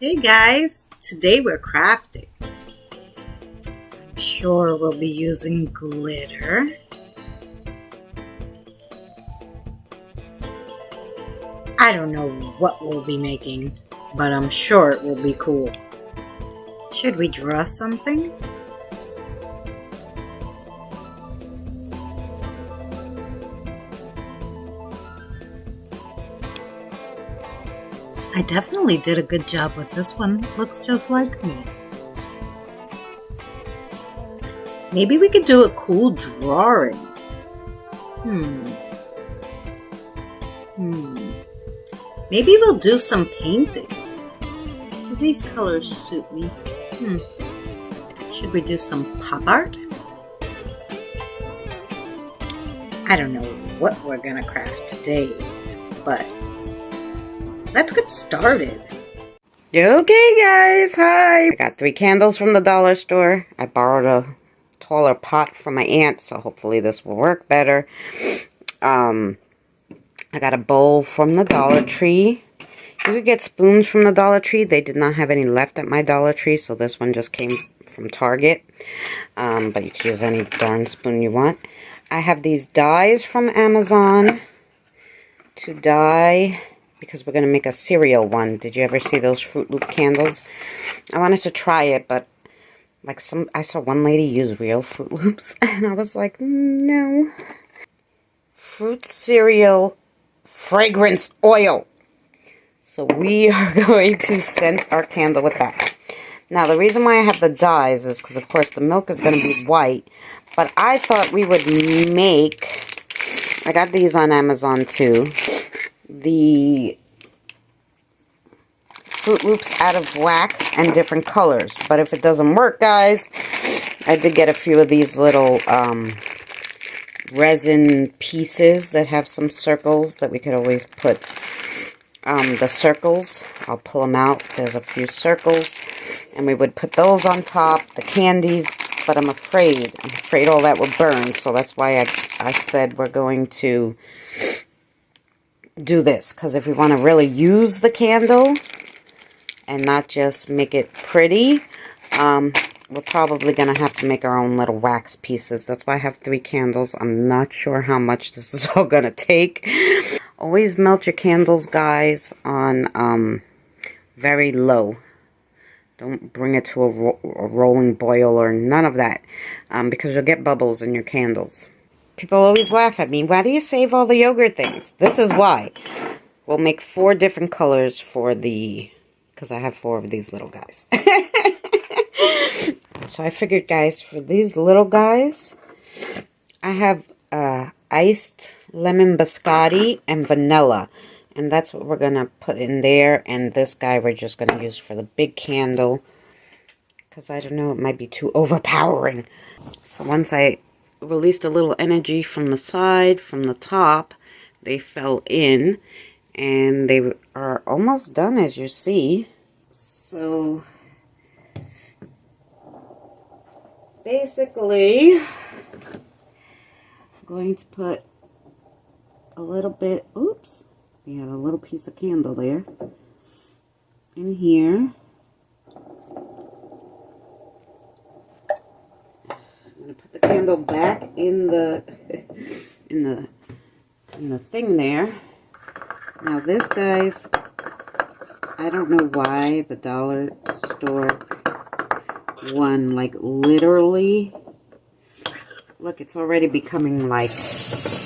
Hey guys, today we're crafting. I'm sure we'll be using glitter. I don't know what we'll be making, but I'm sure it will be cool. Should we draw something? I definitely did a good job with this one. Looks just like me. Maybe we could do a cool drawing. Maybe we'll do some painting. Do these colors suit me? Should we do some pop art? I don't know what we're gonna craft today, but let's get started. Okay guys, hi! I got 3 candles from the dollar store. I borrowed a taller pot from my aunt, so hopefully this will work better. I got a bowl from the Dollar Tree. You could get spoons from the Dollar Tree. They did not have any left at my Dollar Tree, so this one just came from Target. But you can use any darn spoon you want. I have these dies from Amazon to dye because we're going to make a cereal one. Did you ever see those Fruit Loop candles? I wanted to try it, but I saw one lady use real Fruit Loops, and I was like, no. Fruit cereal fragrance oil. So we are going to scent our candle with that. Now, the reason why I have the dyes is because, of course, the milk is going to be white. But I thought we would make, I got these on Amazon too, the Fruit Loops out of wax and different colors. But if it doesn't work, guys, I did get a few of these little resin pieces that have some circles that we could always put the circles. I'll pull them out. There's a few circles, and we would put those on top, the candies, but I'm afraid all that will burn, so that's why I said we're going to do this, because if we want to really use the candle and not just make it pretty, we're probably going to have to make our own little wax pieces. That's why I have 3 candles. I'm not sure how much this is all going to take. Always melt your candles, guys, on very low. Don't bring it to a rolling boil or none of that, because you'll get bubbles in your candles. People always laugh at me. Why do you save all the yogurt things? This is why. We'll make 4 different colors for the, because I have 4 of these little guys. So I figured, guys, for these little guys, I have iced lemon biscotti and vanilla. And that's what we're going to put in there. And this guy we're just going to use for the big candle, because I don't know, it might be too overpowering. So once I released a little energy from the side, from the top, they fell in. And they are almost done, as you see. So basically, I'm going to put a little bit, oops, we have a little piece of candle there, in here. I'm going to put the candle back in the, in the thing there. Now this, guys, I don't know why the dollar store one, like, literally, look, it's already becoming like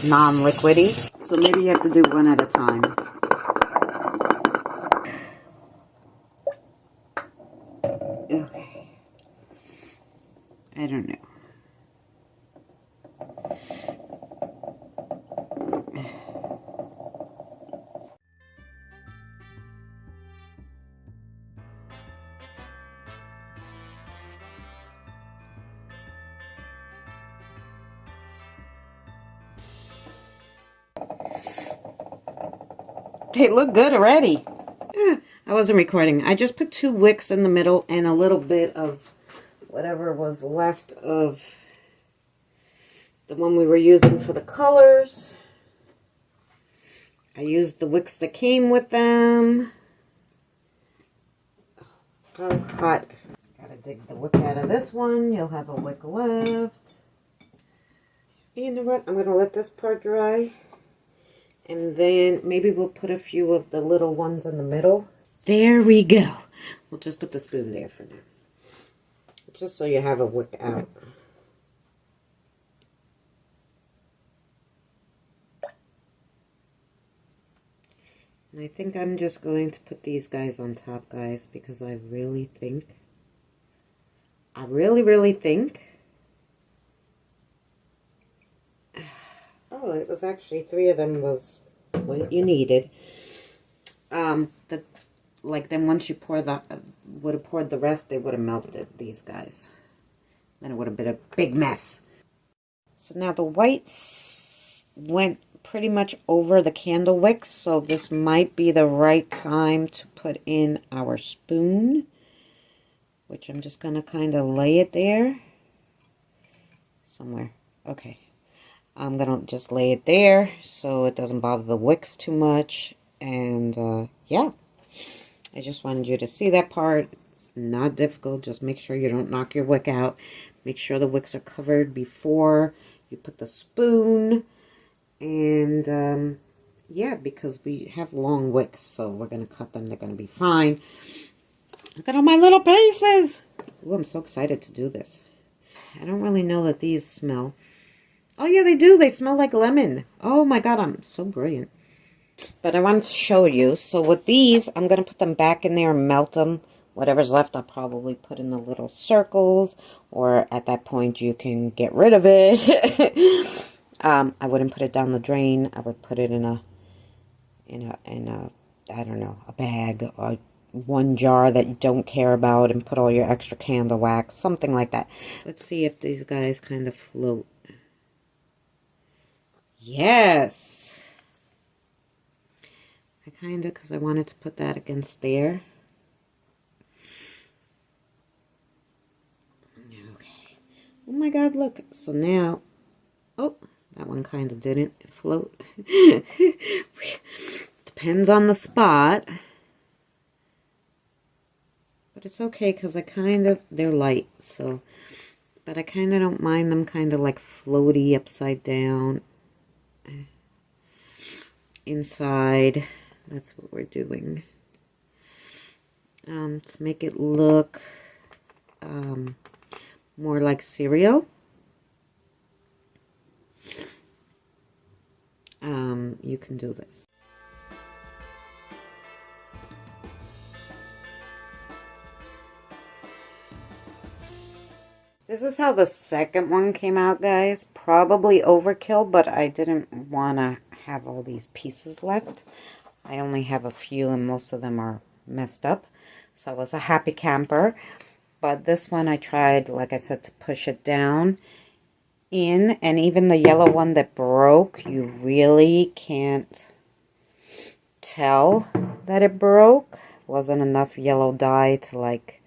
non-liquidy, so maybe you have to do one at a time. Okay, I don't know. They look good already. I wasn't recording. I just put 2 wicks in the middle and a little bit of whatever was left of the one we were using for the colors. I used the wicks that came with them. how hot. Gotta dig the wick out of this one. You'll have a wick left. You know what? I'm gonna let this part dry. And then maybe we'll put a few of the little ones in the middle. There we go. We'll just put the spoon there for now. Just so you have a wick out. And I think I'm just going to put these guys on top, guys, because I really think, really think, oh, it was actually 3 of them was what you needed. Like then once you pour the, would have poured the rest, they would have melted, these guys. Then it would have been a big mess. So now the white went pretty much over the candle wicks, so this might be the right time to put in our spoon, which I'm just going to kind of lay it there somewhere. Okay, I'm going to just lay it there so it doesn't bother the wicks too much. And yeah, I just wanted you to see that part. It's not difficult. Just make sure you don't knock your wick out. Make sure the wicks are covered before you put the spoon. And yeah, because we have long wicks, so we're going to cut them. They're going to be fine. Look at all my little pieces. Ooh, I'm so excited to do this. I don't really know that these smell. Oh yeah, they do. They smell like lemon. Oh my god, I'm so brilliant. But I wanted to show you. So with these, I'm going to put them back in there and melt them. Whatever's left, I'll probably put in the little circles. Or at that point, you can get rid of it. I wouldn't put it down the drain. I would put it in a, I don't know, a bag or one jar that you don't care about and put all your extra candle wax, something like that. Let's see if these guys kind of float. Yes. I kind of, because I wanted to put that against there. Okay. Oh my god, look. So now, oh, that one kind of didn't float. Depends on the spot. But it's okay because I kind of, they're light, so. But I kind of don't mind them kind of like floaty upside down. Inside. That's what we're doing. To make it look more like cereal. You can do this. This is how the second one came out, guys. Probably overkill, but I didn't want to have all these pieces left. I only have a few and most of them are messed up. So I was a happy camper. But this one I tried, like I said, to push it down in. And even the yellow one that broke, you really can't tell that it broke. Wasn't enough yellow dye to like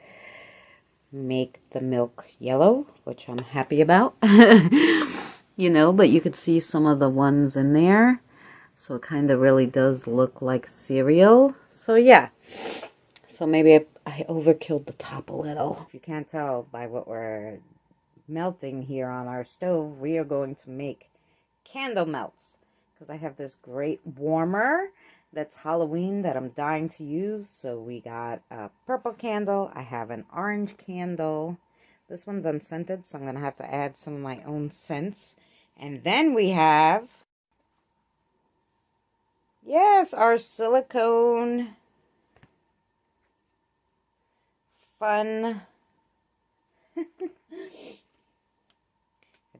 make the milk yellow, which I'm happy about. You know, but you could see some of the ones in there. So it kind of really does look like cereal. So yeah. So maybe I overkilled the top a little. If you can't tell by what we're melting here on our stove, we are going to make candle melts. Because I have this great warmer that's Halloween that I'm dying to use. So we got a purple candle. I have an orange candle. This one's unscented, so I'm going to have to add some of my own scents. And then we have, yes, our silicone fun. I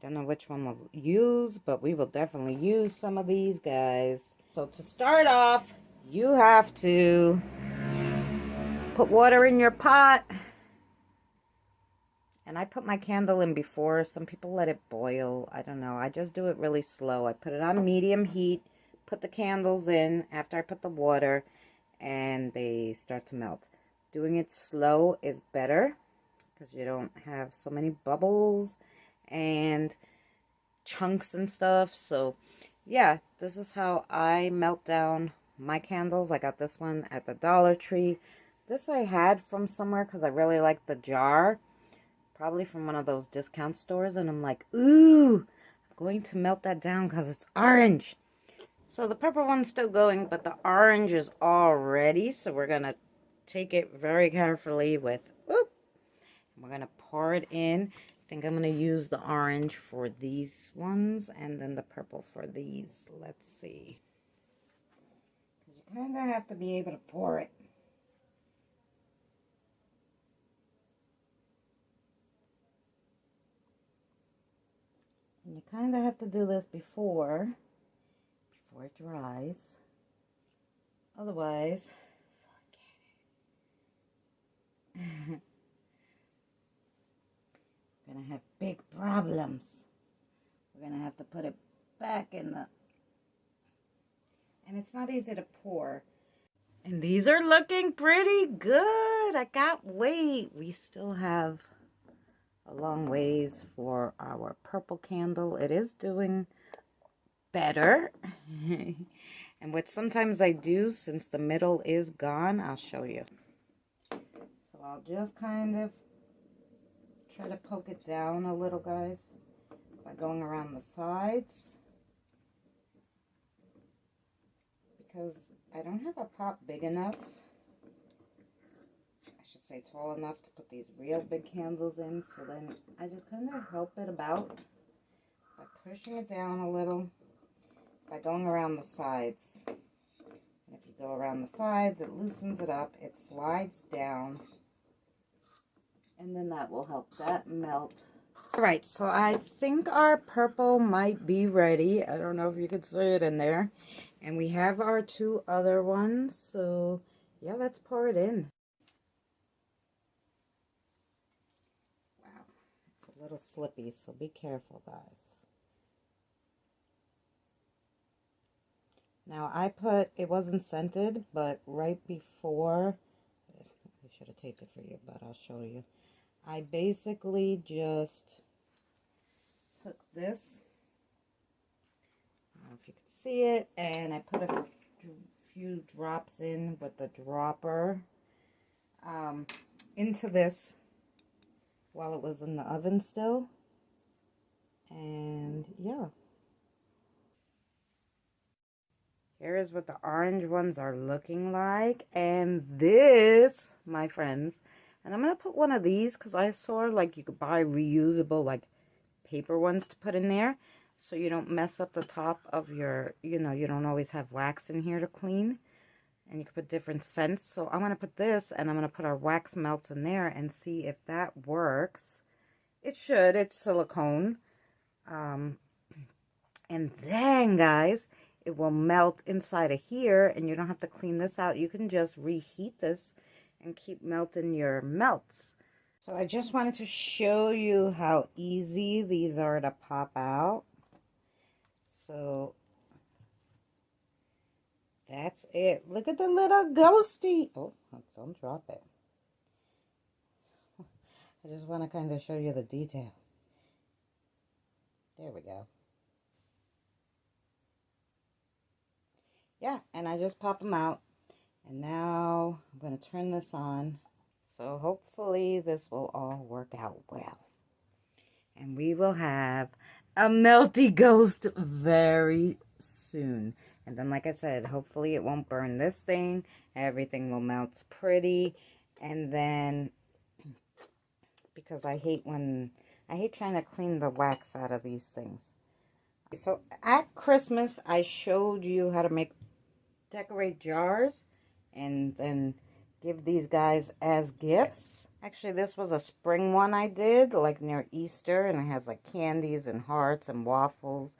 don't know which one we'll use, but we will definitely use some of these guys. So to start off, you have to put water in your pot. And I put my candle in before. Some people let it boil. I don't know. I just do it really slow. I put it on medium heat, put the candles in after I put the water, and they start to melt. Doing it slow is better because you don't have so many bubbles and chunks and stuff. So yeah, this is how I melt down my candles. I got this one at the Dollar Tree. This I had from somewhere because I really liked the jar. Probably from one of those discount stores. And I'm like, ooh, I'm going to melt that down because it's orange. So the purple one's still going, but the orange is all ready. So we're going to take it very carefully with, whoop, we're going to pour it in. I think I'm going to use the orange for these ones and then the purple for these. Let's see. Because you kind of have to be able to pour it. And you kind of have to do this before it dries. Otherwise, we're gonna have big problems. We're gonna have to put it back in the, and it's not easy to pour. And these are looking pretty good. I can't wait. We still have a long ways for our purple candle. It is doing better. And what sometimes I do, since the middle is gone, I'll show you. So I'll just kind of try to poke it down a little, guys, by going around the sides. Because I don't have a pot big enough, I should say tall enough to put these real big candles in. So then I just kind of help it about by pushing it down a little, by going around the sides. And if you go around the sides, it loosens it up, it slides down, and then that will help that melt. All right, so I think our purple might be ready. I don't know if you could see it in there. And we have our two other ones, so yeah, let's pour it in. Wow, it's a little slippy, so be careful, guys. Now, I put, it wasn't scented, but right before, I should have taped it for you, but I'll show you. I basically just took this, I don't know if you can see it, and I put a few drops in with the dropper into this while it was in the oven still. And yeah. Here is what the orange ones are looking like. And this, my friends, and I'm going to put one of these because I saw like you could buy reusable like paper ones to put in there. So you don't mess up the top of your, you know, you don't always have wax in here to clean. And you can put different scents. So I'm going to put this and I'm going to put our wax melts in there and see if that works. It should. It's silicone. And then, guys, it will melt inside of here and you don't have to clean this out. You can just reheat this and keep melting your melts. So I just wanted to show you how easy these are to pop out. So that's it. Look at the little ghosty. Oh, don't drop it. I just want to kind of show you the detail. There we go. Yeah, and I just pop them out. And now I'm going to turn this on. So hopefully this will all work out well. And we will have a melty ghost very soon. And then, like I said, hopefully it won't burn this thing. Everything will melt pretty. And then, because I hate trying to clean the wax out of these things. So at Christmas, I showed you how to decorate jars and then give these guys as gifts. Actually, this was a spring one I did, like near Easter, and it has like candies and hearts and waffles.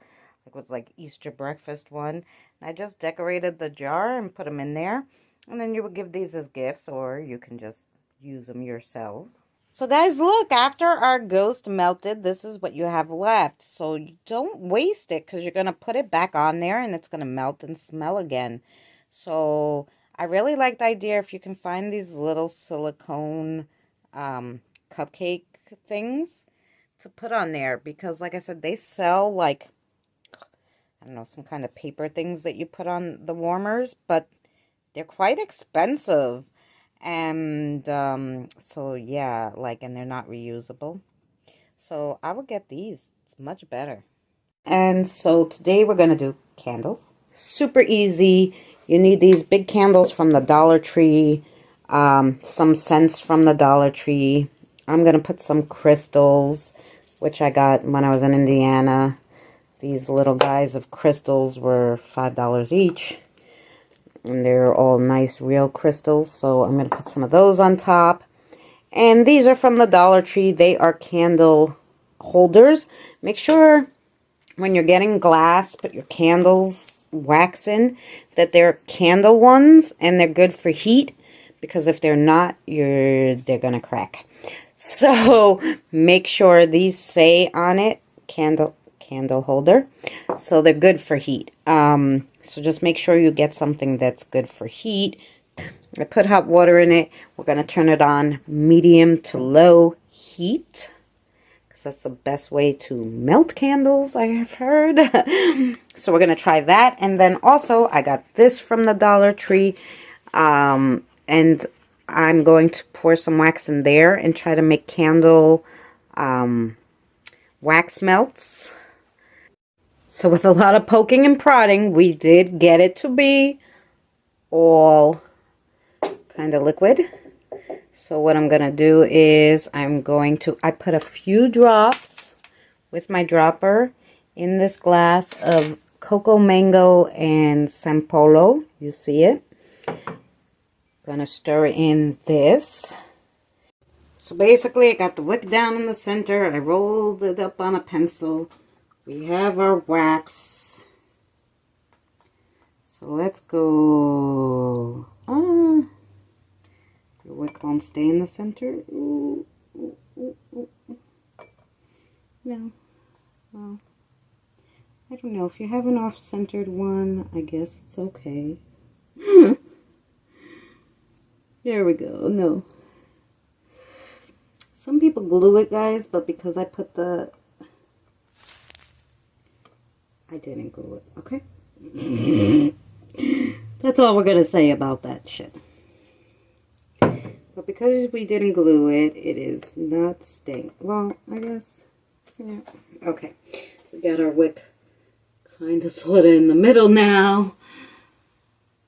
It was like Easter breakfast one. And I just decorated the jar and put them in there. And then you would give these as gifts, or you can just use them yourself. So guys, look, after our ghost melted, this is what you have left. So you don't waste it because you're going to put it back on there and it's going to melt and smell again. So I really like the idea if you can find these little silicone cupcake things to put on there. Because like I said, they sell like, I don't know, some kind of paper things that you put on the warmers. But they're quite expensive. And so yeah, like, and they're not reusable. So I will get these. It's much better. And so today we're going to do candles. Super easy. You need these big candles from the Dollar Tree, some scents from the Dollar Tree. I'm going to put some crystals, which I got when I was in Indiana. These little guys of crystals were $5 each. And they're all nice real crystals. So I'm going to put some of those on top. And these are from the Dollar Tree. They are candle holders. Make sure when you're getting glass, put your candles wax in, that they're candle ones and they're good for heat, because if they're not, they're gonna crack. So make sure these say on it candle holder, so they're good for heat. So just make sure you get something that's good for heat. I put hot water in it. We're gonna turn it on medium to low heat. That's the best way to melt candles, I have heard. So we're going to try that. And then also, I got this from the Dollar Tree. And I'm going to pour some wax in there and try to make candle wax melts. So with a lot of poking and prodding, we did get it to be all kind of liquid. So what I'm going to do is I put a few drops with my dropper in this glass of cocoa mango and sampolo. You see it? Gonna stir in this. So basically I got the wick down in the center. I rolled it up on a pencil. We have our wax. So let's go. Your wick won't stay in the center. Ooh, ooh, ooh, ooh. No. Well, I don't know. If you have an off-centered one, I guess it's okay. There we go. No. Some people glue it, guys, but because I didn't glue it, okay? That's all we're going to say about that shit. But because we didn't glue it, it is not staying. Well, I guess, yeah. Okay. We got our wick kind of sort of in the middle now.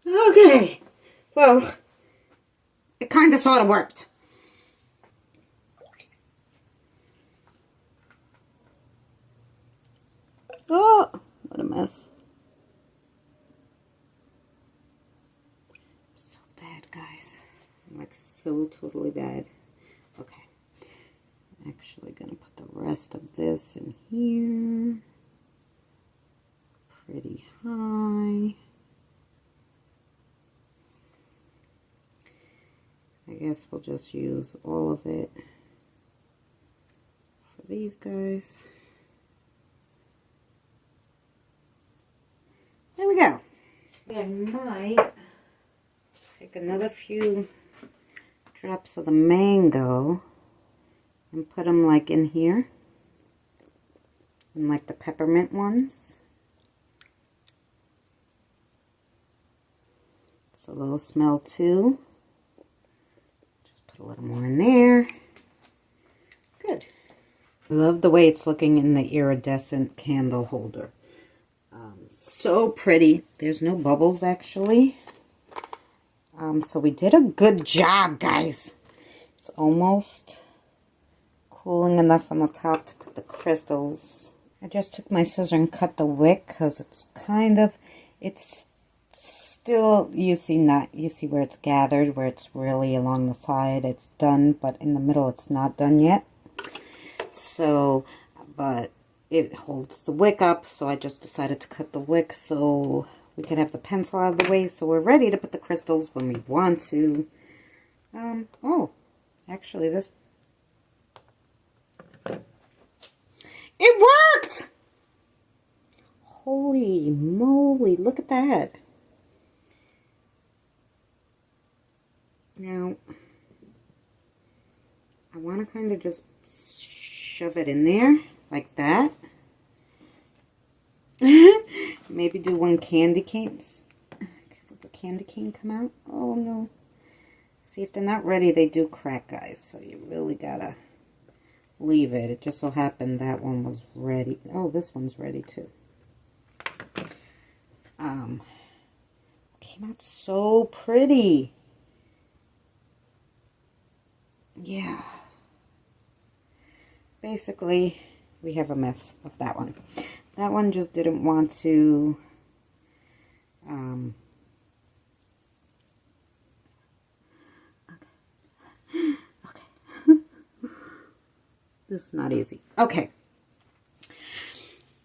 Okay. Well, it kind of sort of worked. Oh, what a mess. So bad, guys. Like, so totally bad. Okay. I'm actually going to put the rest of this in here. Pretty high. I guess we'll just use all of it for these guys. There we go. I might take another few drops of the mango and put them like in here, and like the peppermint ones. So those smell too. Just put a little more in there. Good. I love the way it's looking in the iridescent candle holder. So pretty. There's no bubbles actually. So we did a good job, guys. It's almost cooling enough on the top to put the crystals. I just took my scissor and cut the wick because it's still, you see where it's gathered, where it's really along the side. It's done, but in the middle it's not done yet. So, but it holds the wick up, so I just decided to cut the wick so we can have the pencil out of the way, so we're ready to put the crystals when we want to. Oh, actually this... It worked! Holy moly, look at that. Now, I want to kind of just shove it in there, like that. Maybe do one candy cane. Will the candy cane come out? Oh no. See, if they're not ready, they do crack, guys. So you really gotta leave it. It just so happened that one was ready. Oh, this one's ready too. Came out so pretty. Yeah. Basically, we have a mess of that one. That one just didn't want to okay. This is not easy. Okay.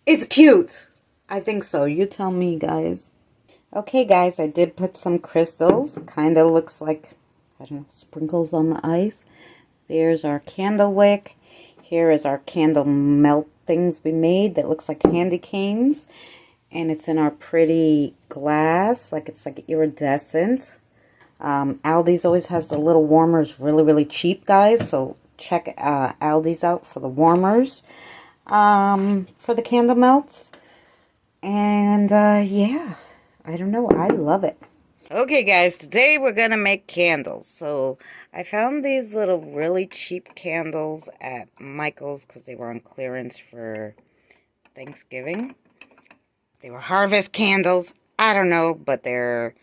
It's cute. I think so. You tell me, guys. Okay, guys, I did put some crystals. Kind of looks like, I don't know, sprinkles on the ice. There's our candle wick. Here is our candle melt things we made that looks like candy canes. And it's in our pretty glass, like it's like iridescent. Aldi's always has the little warmers really, really cheap, guys. So check Aldi's out for the warmers for the candle melts. And yeah, I don't know. I love it. Okay, guys, today we're going to make candles. So I found these little really cheap candles at Michael's because they were on clearance for Thanksgiving. They were harvest candles. I don't know, but they're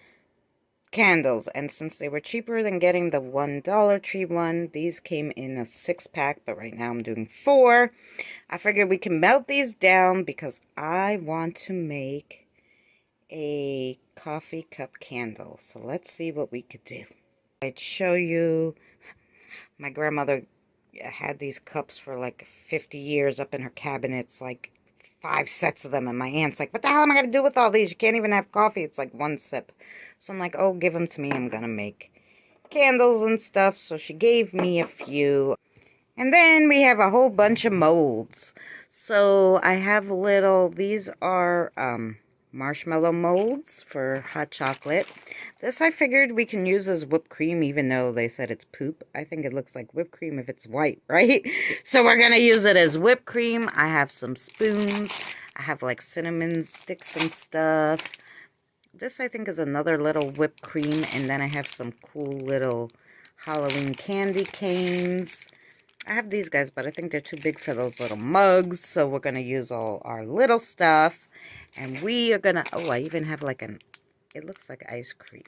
candles. And since they were cheaper than getting the $1 Tree one, these came in a 6-pack, but right now I'm doing 4. I figured we can melt these down because I want to make a coffee cup candle. So let's see what we could do. I'd show you, my grandmother had these cups for like 50 years up in her cabinets, like 5 sets of them, and my aunt's like, what the hell am I going to do with all these? You can't even have coffee. It's like 1 sip. So I'm like, oh, give them to me. I'm going to make candles and stuff. So she gave me a few. And then we have a whole bunch of molds. So I have these are marshmallow molds for hot chocolate. This I figured we can use as whipped cream, even though they said it's poop. I think it looks like whipped cream if it's white, right? So we're going to use it as whipped cream. I have some spoons. I have like cinnamon sticks and stuff. This I think is another little whipped cream. And then I have some cool little Halloween candy canes. I have these guys, but I think they're too big for those little mugs. So we're going to use all our little stuff. And we are going to, oh, I even have like it looks like ice cream.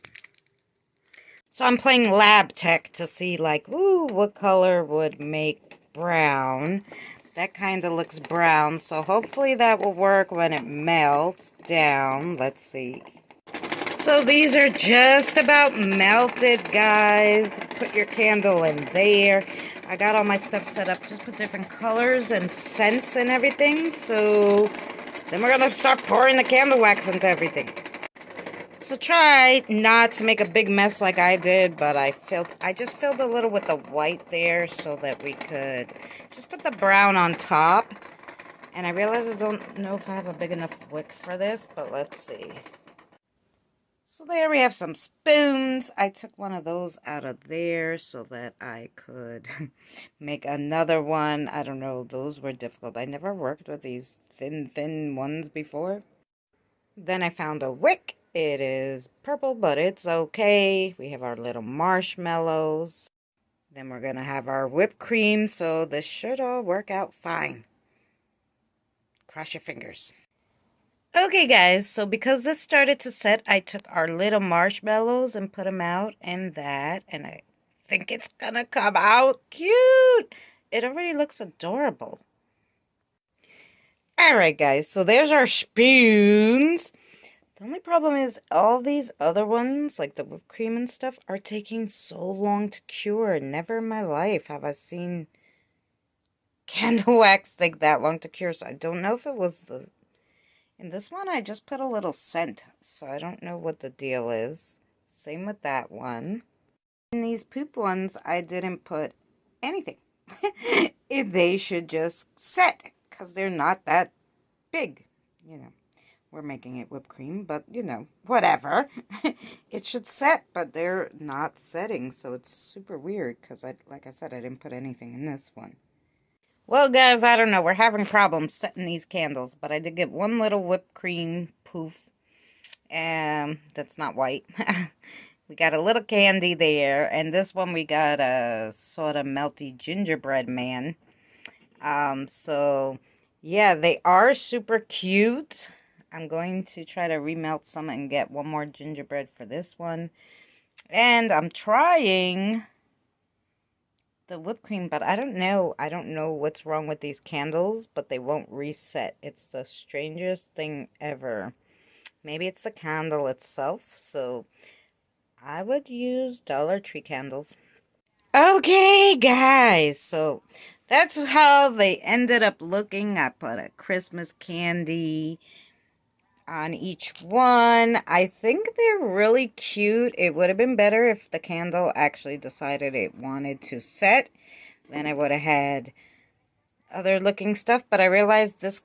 So I'm playing lab tech to see like, ooh, what color would make brown. That kind of looks brown. So hopefully that will work when it melts down. Let's see. So these are just about melted, guys. Put your candle in there. I got all my stuff set up. Just put different colors and scents and everything. So then we're going to start pouring the candle wax into everything. So try not to make a big mess like I did, but I just filled a little with the white there so that we could just put the brown on top. And I realize I don't know if I have a big enough wick for this, but let's see. So there we have some spoons. I took one of those out of there so that I could make another one. I don't know, those were difficult. I never worked with these thin ones before. Then I found a wick. It is purple, but it's okay. We have our little marshmallows. Then we're going to have our whipped cream, so this should all work out fine. Cross your fingers. Okay, guys, so because this started to set, I took our little marshmallows and put them out in that, and I think it's gonna come out cute. It already looks adorable. Alright, guys, so there's our spoons. The only problem is all these other ones, like the whipped cream and stuff, are taking so long to cure. Never in my life have I seen candle wax take that long to cure, so I don't know if it was the... In this one, I just put a little scent, so I don't know what the deal is. Same with that one. In these poop ones, I didn't put anything. They should just set, because they're not that big. You know, we're making it whipped cream, but, you know, whatever. It should set, but they're not setting, so it's super weird, because, like I said, I didn't put anything in this one. Well, guys, I don't know. We're having problems setting these candles, but I did get one little whipped cream poof. That's not white. We got a little candy there, and this one we got a sort of melty gingerbread man. So yeah, they are super cute. I'm going to try to remelt some and get one more gingerbread for this one. And I'm trying the whipped cream, but I don't know. I don't know what's wrong with these candles, but they won't reset. It's the strangest thing ever. Maybe it's the candle itself, so I would use Dollar Tree candles. Okay, guys, so that's how they ended up looking. I put a Christmas candy on each one. I think they're really cute. It would have been better if the candle actually decided it wanted to set. Then I would have had other looking stuff, but I realized this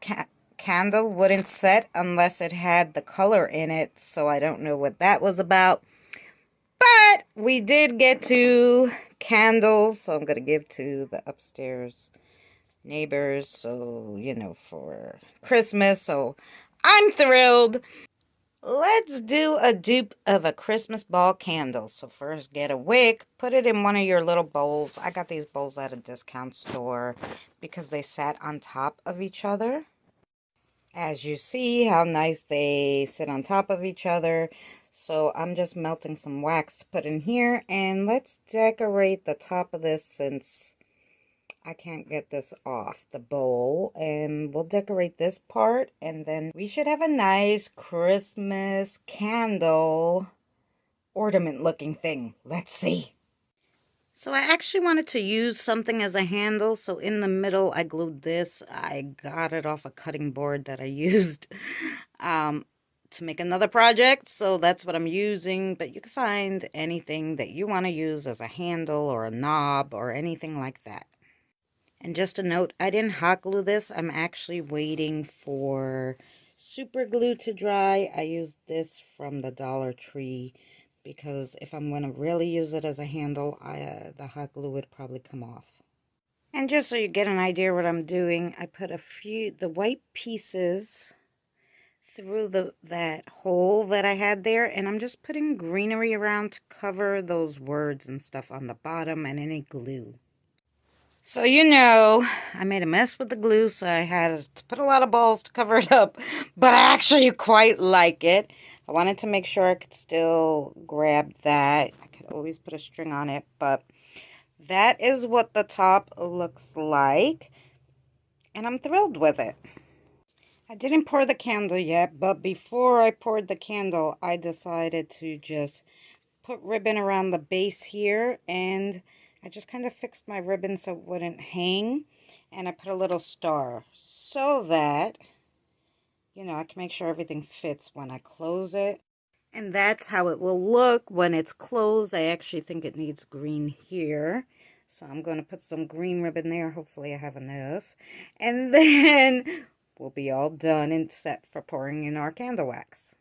candle wouldn't set unless it had the color in it, so I don't know what that was about. But we did get 2 candles, so I'm going to give to the upstairs neighbors, so, you know, for Christmas, so I'm thrilled. Let's do a dupe of a Christmas ball candle. So first get a wick, put it in one of your little bowls. I got these bowls at a discount store because they sat on top of each other. As you see how nice they sit on top of each other. So I'm just melting some wax to put in here, and let's decorate the top of this since I can't get this off the bowl, and we'll decorate this part, and then we should have a nice Christmas candle ornament looking thing. Let's see. So I actually wanted to use something as a handle, so in the middle I glued this. I got it off a cutting board that I used to make another project, so that's what I'm using, but you can find anything that you want to use as a handle or a knob or anything like that. And just a note, I didn't hot glue this. I'm actually waiting for super glue to dry. I used this from the Dollar Tree because if I'm going to really use it as a handle, the hot glue would probably come off. And just so you get an idea what I'm doing, I put the white pieces through that hole that I had there, and I'm just putting greenery around to cover those words and stuff on the bottom and any glue. So, you know, I made a mess with the glue, so I had to put a lot of balls to cover it up, but I actually quite like it. I wanted to make sure I could still grab that. I could always put a string on it, but that is what the top looks like, and I'm thrilled with it. I didn't pour the candle yet, but before I poured the candle, I decided to just put ribbon around the base here, and I just kind of fixed my ribbon so it wouldn't hang, and I put a little star so that, you know, I can make sure everything fits when I close it. And that's how it will look when it's closed. I actually think it needs green here, so I'm going to put some green ribbon there. Hopefully I have enough. And then we'll be all done and set for pouring in our candle wax.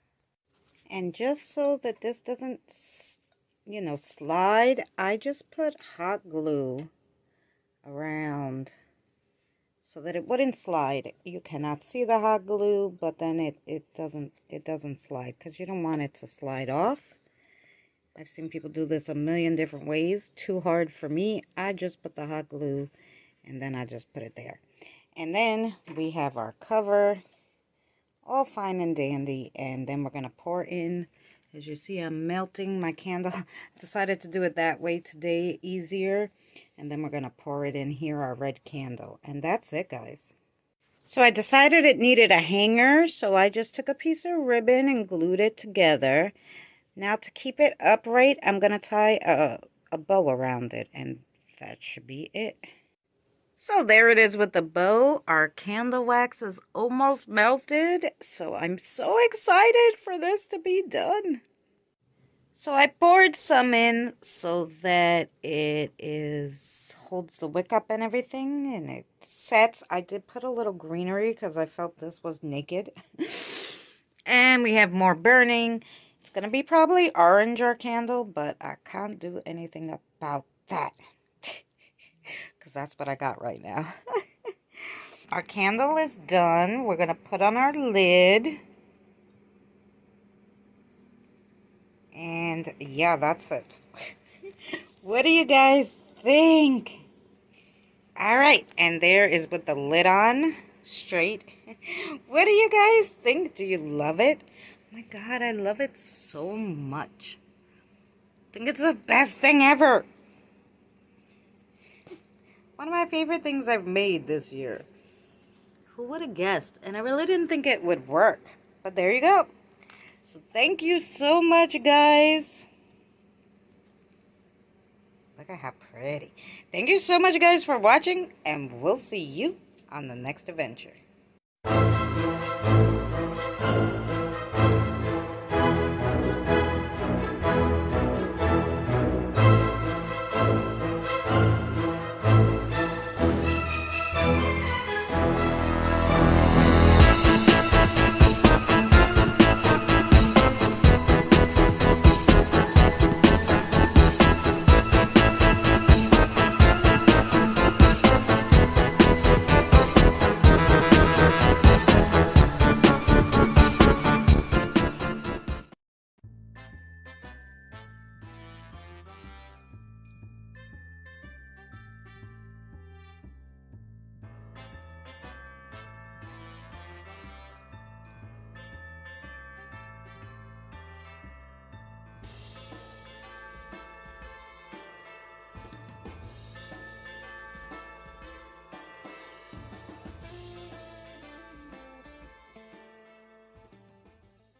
And just so that this doesn't, you know, slide, I just put hot glue around so that it wouldn't slide. You cannot see the hot glue, but then it doesn't slide because you don't want it to slide off. I've seen people do this a million different ways. Too hard for me. I just put the hot glue and then I just put it there. And then we have our cover all fine and dandy, and then we're going to pour in. As you see, I'm melting my candle. I decided to do it that way today, easier. And then we're going to pour it in here, our red candle. And that's it, guys. So I decided it needed a hanger, so I just took a piece of ribbon and glued it together. Now to keep it upright, I'm going to tie a bow around it, and that should be it. So there it is with the bow. Our candle wax is almost melted, so I'm so excited for this to be done. So I poured some in so that it holds the wick up and everything, and it sets. I did put a little greenery because I felt this was naked. And we have more burning. It's going to be probably orange, our candle, but I can't do anything about that. Because that's what I got right now. Our candle is done. We're going to put on our lid. And And yeah, that's it. What do you guys think? Alright, and there is with the lid on, straight. What do you guys think? Do you love it? Oh my god, I love it so much. I think it's the best thing ever. One of my favorite things I've made this year. Who would have guessed? And I really didn't think it would work. But there you go. So thank you so much, guys. Look at how pretty. Thank you so much, guys, for watching. And we'll see you on the next adventure.